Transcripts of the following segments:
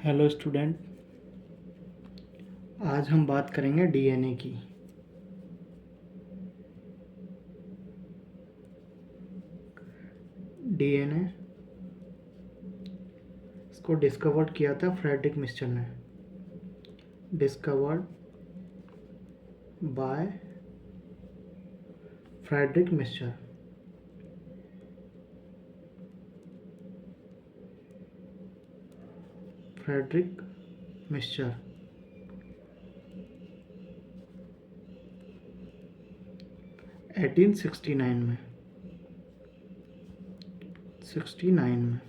Hello student, आज हम बात करेंगे डीएनए की। डीएनए इसको डिस्कवर्ड किया था फ्रेडरिक मिस्चर ने। Discovered by Friedrich Miescher. Friedrich Miescher 1869 में 69 में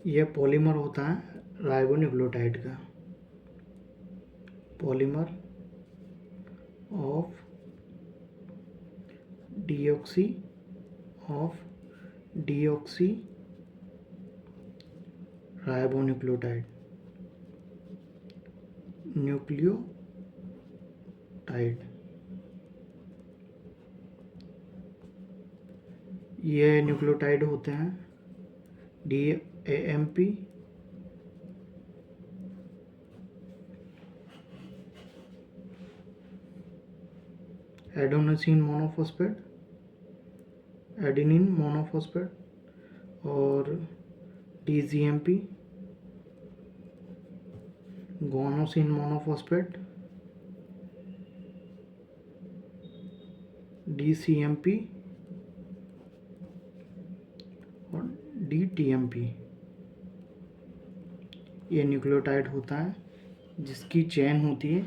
यह पॉलीमर होता है राइबोन्यूक्लियोटाइड का। पॉलीमर ऑफ डीऑक्सी राइबोन्यूक्लियोटाइड ये न्यूक्लियोटाइड होते हैं DAMP, adenosine monophosphate, adenine monophosphate और DGMP, गोनोसिन मोनोफॉस्फेट, DCMP और DTMP। ये न्यूक्लियोटाइड होता है जिसकी चेन होती है,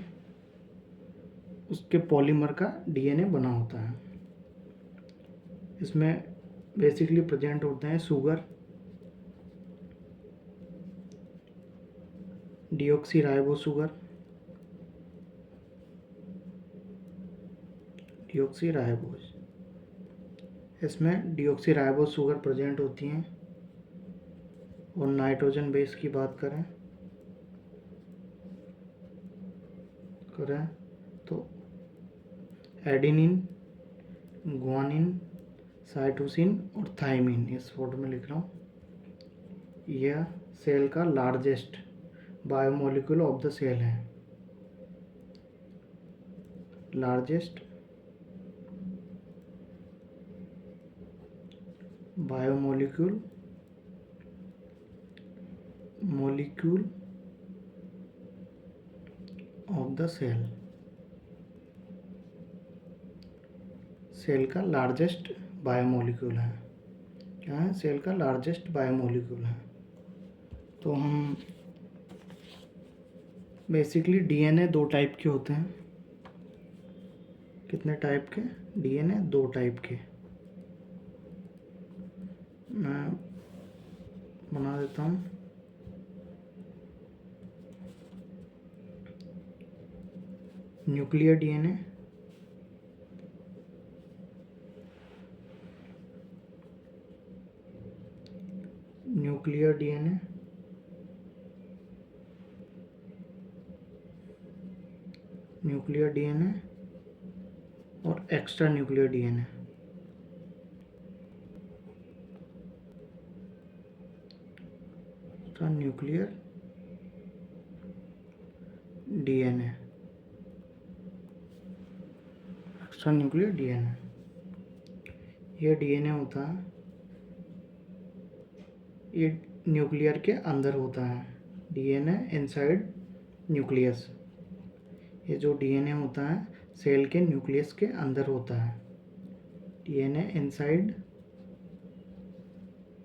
उसके पॉलीमर का डीएनए बना होता है। इसमें बेसिकली प्रेजेंट होते हैं शुगर, डीऑक्सीराइबोस शुगर, डीऑक्सीराइबोस। इसमें डीऑक्सीराइबोस शुगर प्रेजेंट होती हैं। और नाइट्रोजन बेस की बात करें तो एडेनिन, ग्वानिन, साइटोसिन और थाइमिन। इस फोटो में लिख रहा हूँ। यह सेल का largest biomolecule of the cell है। Largest biomolecule of the cell. Cell का लार्जेस्ट बायोमोलिक्यूल है। क्या है? सेल का लार्जेस्ट बायोमोलिक्यूल है। तो हम बेसिकली डीएनए दो टाइप के होते हैं। कितने टाइप के? डीएनए दो टाइप के। मैं बना देता हूँ। Nuclear DNA, nuclear DNA, nuclear DNA और extra nuclear DNA. Nuclear DNA, extra nuclear DNA. यह डीएनए होता है, ये न्यूक्लियर के अंदर होता है। DNA inside nucleus. ये जो डीएनए होता है सेल के न्यूक्लियस के अंदर होता है। DNA inside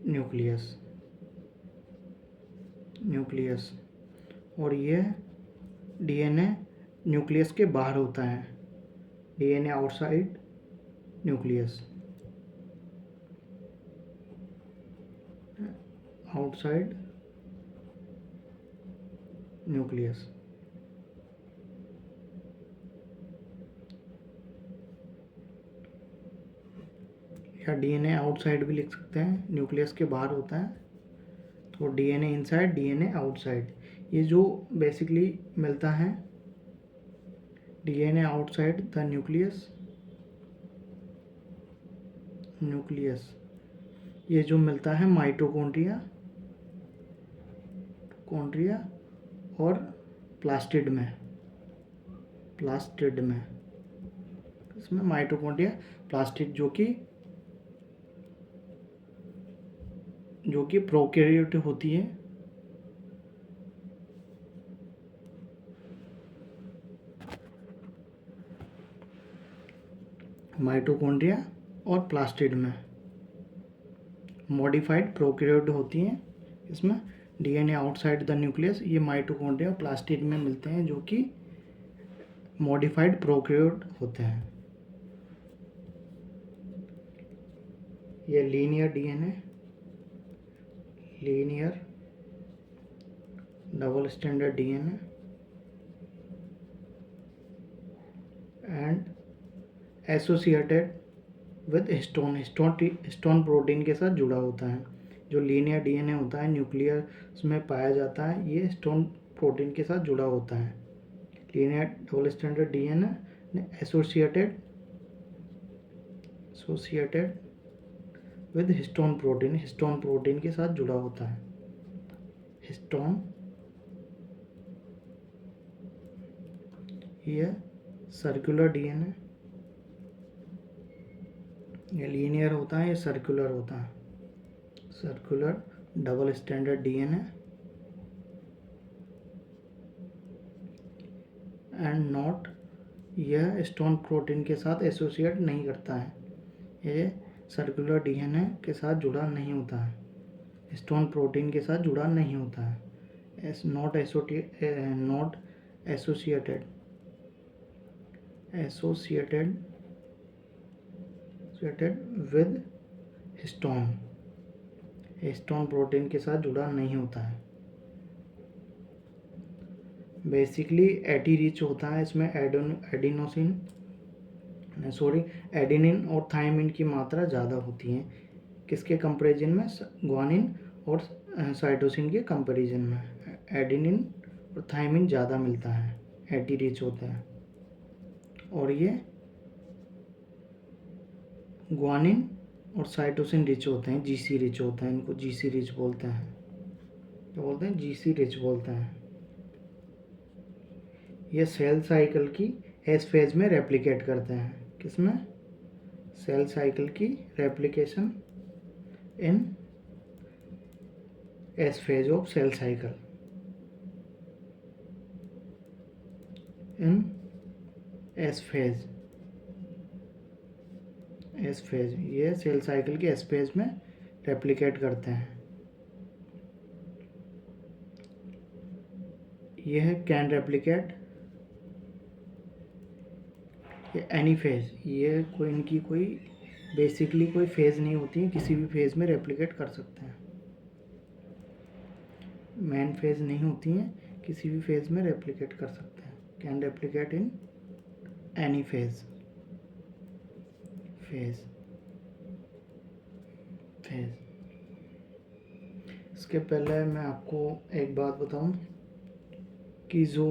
nucleus. और ये डीएनए न्यूक्लियस के बाहर होता है। DNA outside nucleus. Outside nucleus. या डीएनए आउटसाइड भी लिख सकते हैं, न्यूक्लियस के बाहर होता है। तो डीएनए इनसाइड, डीएनए आउटसाइड। ये जो बेसिकली मिलता है डीएनए आउटसाइड द न्यूक्लियस। ये जो मिलता है माइटोकॉन्ड्रिया और प्लास्टिड में इसमें माइटोकॉन्ड्रिया प्लास्टिड जो कि प्रोकैरियोट होती है, माइटोकॉन्ड्रिया और प्लास्टिड में मॉडिफाइड प्रोकैरियोट होती हैं। इसमें डीएनए आउटसाइड द न्यूक्लियस, ये माइटोकॉन्ड्रिया प्लास्टिड में मिलते हैं जो कि मॉडिफाइड प्रोकैरियोट होते हैं। ये linear DNA, linear double standard DNA and associated with histone protein के साथ जुड़ा होता है। जो लीनियर डीएनए होता है न्यूक्लियस में पाया जाता है, ये हिस्टोन प्रोटीन के साथ जुड़ा होता है। Linear double standard DNA associated with histone protein के साथ जुड़ा होता है। हिस्टोन, ये सर्कुलर डीएनए, ये लीनियर होता है, ये सर्कुलर होता है। Circular double standard DNA and not, यह स्टोन प्रोटीन के साथ एसोसिएट नहीं करता है, ये सर्कुलर डीएनए के साथ जुड़ा नहीं होता है, स्टोन प्रोटीन के साथ जुड़ा नहीं होता है। Not associated with histone protein के साथ जुड़ा नहीं होता है। बेसिकली एटी रिच होता है, इसमें एडेनिन और थायमिन की मात्रा ज़्यादा होती है। किसके कंपैरिजन में? ग्वानिन और साइटोसिन के कंपैरिजन में एडेनिन और थायमिन ज़्यादा मिलता है, एटी रिच होता है। और ये ग्वानिन और साइटोसिन रिच होते हैं, जीसी रिच होते हैं, इनको जीसी रिच बोलते हैं। क्या बोलते हैं? जीसी रिच बोलते हैं। ये सेल साइकिल की एस फेज में रेप्लिकेट करते हैं। किसमें? सेल साइकिल की replication in S phase of cell cycle, in S phase, ये सेल साइकिल के एस फेज में रेप्लिकेट करते हैं। यह कैन रेप्लिकेट एनी फेज, ये कोई बेसिकली कोई फेज नहीं होती है, किसी भी फेज में रेप्लिकेट कर सकते हैं। मेन फेज नहीं होती हैं, किसी भी फेज में रेप्लिकेट कर सकते हैं। Can replicate in any phase. इसके पहले मैं आपको एक बात बताऊं कि जो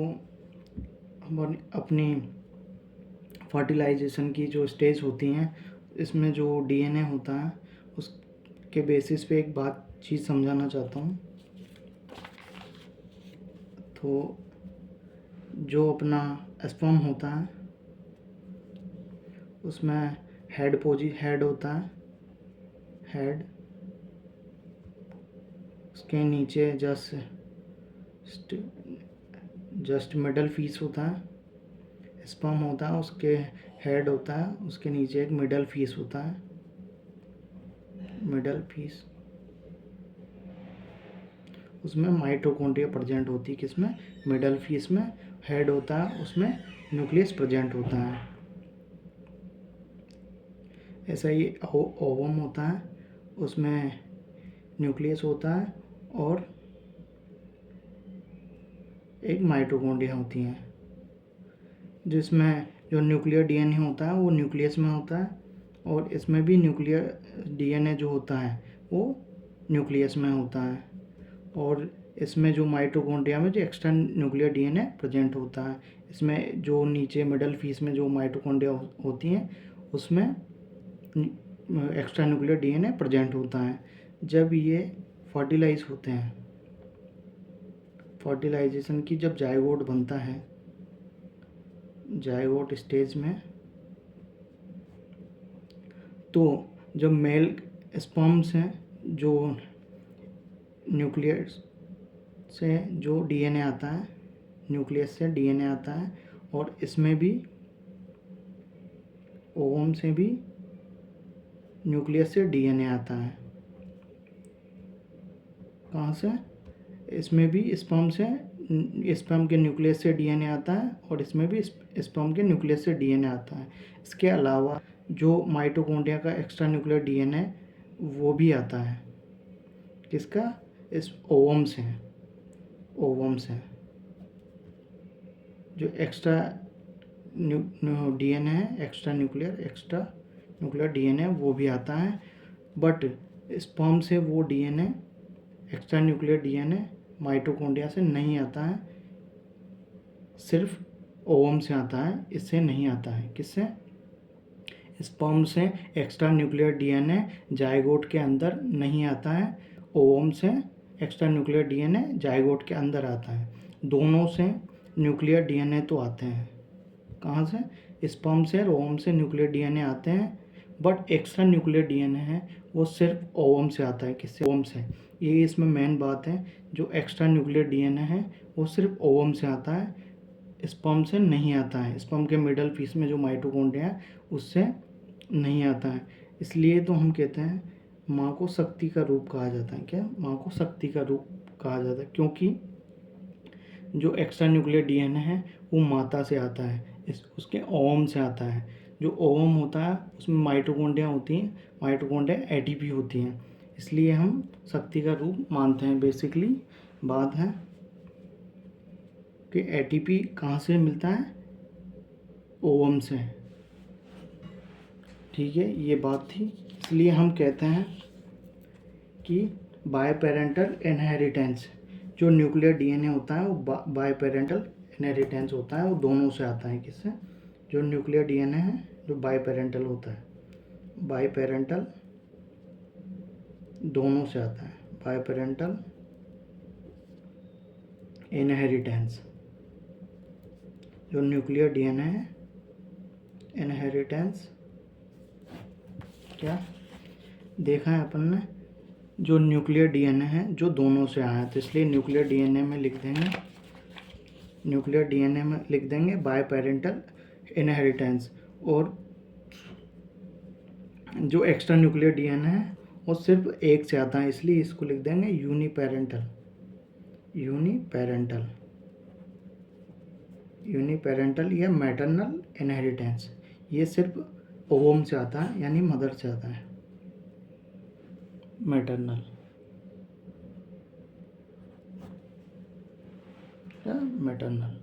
हमारी अपनी फर्टिलाइजेशन की जो स्टेज होती हैं, इसमें जो डीएनए होता है उसके बेसिस पे एक बात चीज़ समझाना चाहता हूँ। तो जो अपना स्पर्म होता है उसमें हेड होता है, हेड, उसके नीचे जस्ट मिडल फीस होता है, स्पर्म होता है, उसके हेड होता है, उसके नीचे एक मिडल फीस होता है, मिडल फीस, उसमें माइटोकॉन्ड्रिया प्रेजेंट होती है। किसमें? मिडल फीस में हेड होता है, उसमें न्यूक्लियस प्रेजेंट होता है। ऐसा ही ओवम होता है, उसमें न्यूक्लियस होता है और एक माइटोकॉन्ड्रिया होती हैं, जिसमें जो न्यूक्लियर डीएनए होता है वो न्यूक्लियस में होता है, और इसमें भी न्यूक्लियर डीएनए जो होता है वो न्यूक्लियस में होता है। और इसमें जो माइटोकॉन्ड्रिया में जो एक्स्ट्रा न्यूक्लियर डीएनए प्रेजेंट होता है। इसमें जो नीचे मिडल फीस में जो माइटोकॉन्ड्रिया होती हैं उसमें एक्स्ट्रा न्यूक्लियर डीएनए प्रेजेंट होता है। जब ये फर्टिलाइज होते हैं, फर्टिलाइजेशन की जब जाइगोट बनता है, जाइगोट स्टेज में, तो जब मेल स्पर्म से जो न्यूक्लियस से जो डीएनए आता है, न्यूक्लियस से डीएनए आता है, और इसमें भी ओवम से भी न्यूक्लियस से डीएनए आता है। कहाँ से? इसमें भी स्पर्म से, स्पर्म के न्यूक्लियस से डीएनए आता है, और इसमें भी स्पर्म के न्यूक्लियस से डीएनए आता है। इसके अलावा जो माइटोकॉन्ड्रिया का एक्स्ट्रा न्यूक्लियर डीएनए वो भी आता है। किसका? इस ओवम से, ओवम से जो एक्स्ट्रा डीएनए है, एक्स्ट्रा न्यूक्लियर डीएनए वो भी आता है। बट स्पर्म से वो DNA, extra nuclear DNA mitochondria से नहीं आता है, सिर्फ ओवम से आता है। इससे नहीं आता है। किससे? स्पर्म से एक्स्ट्रा न्यूक्लियर डीएनए जाइगोट के अंदर नहीं आता है, ओवम से एक्स्ट्रा न्यूक्लियर डीएनए जाइगोट के अंदर आता है। दोनों से न्यूक्लियर डीएनए तो आते हैं। कहाँ से? स्पर्म से और ओवम से न्यूक्लियर डीएनए आते हैं, बट एक्स्ट्रा न्यूक्लियर डीएनए है वो सिर्फ ओवम से आता है। किससे? ओवम से। ये इसमें मेन बात है, जो एक्स्ट्रा न्यूक्लियर डीएनए है वो सिर्फ ओवम से आता है, स्पर्म से नहीं आता है। स्पर्म के मिडल पीस में जो माइटोकॉन्ड्रिया है उससे नहीं आता है। इसलिए तो हम कहते हैं माँ को शक्ति का रूप कहा जाता है। क्या? माँ को शक्ति का रूप कहा जाता है, क्योंकि जो एक्स्ट्रा न्यूक्लियर डीएनए है वो माता से आता है, उसके ओवम से आता है। जो ओवम होता है उसमें माइटोकॉन्ड्रिया होती हैं, माइटोकॉन्ड्रिया एटीपी होती हैं, इसलिए हम शक्ति का रूप मानते हैं। बेसिकली बात है कि एटीपी कहाँ से मिलता है? ओवम से। ठीक है, ये बात थी। इसलिए हम कहते हैं कि बायपेरेंटल इनहेरिटेंस, जो न्यूक्लियर डीएनए होता है वो बायपेरेंटल इनहेरिटेंस होता है, वो दोनों से आता है। किससे? जो न्यूक्लियर डीएनए है जो बायपेरेंटल होता है, बायपेरेंटल दोनों से आता है, बायपेरेंटल इनहेरिटेंस। जो न्यूक्लियर डीएनए है, इनहेरिटेंस क्या देखा है अपन ने? जो न्यूक्लियर डीएनए है जो दोनों से आया, तो इसलिए न्यूक्लियर डीएनए में लिख देंगे, न्यूक्लियर डीएनए में लिख देंगे बायपेरेंटल इनहेरिटेंस। और जो एक्स्ट्रा न्यूक्लियर डीएनए है वो सिर्फ एक से आता है, इसलिए इसको लिख देंगे यूनिपेरेंटल, यूनिपेरेंटल, यूनिपेरेंटल या मैटरनल इनहेरिटेंस। ये सिर्फ ओवम से आता है, यानी मदर से आता है, मैटरनल या मैटरनल।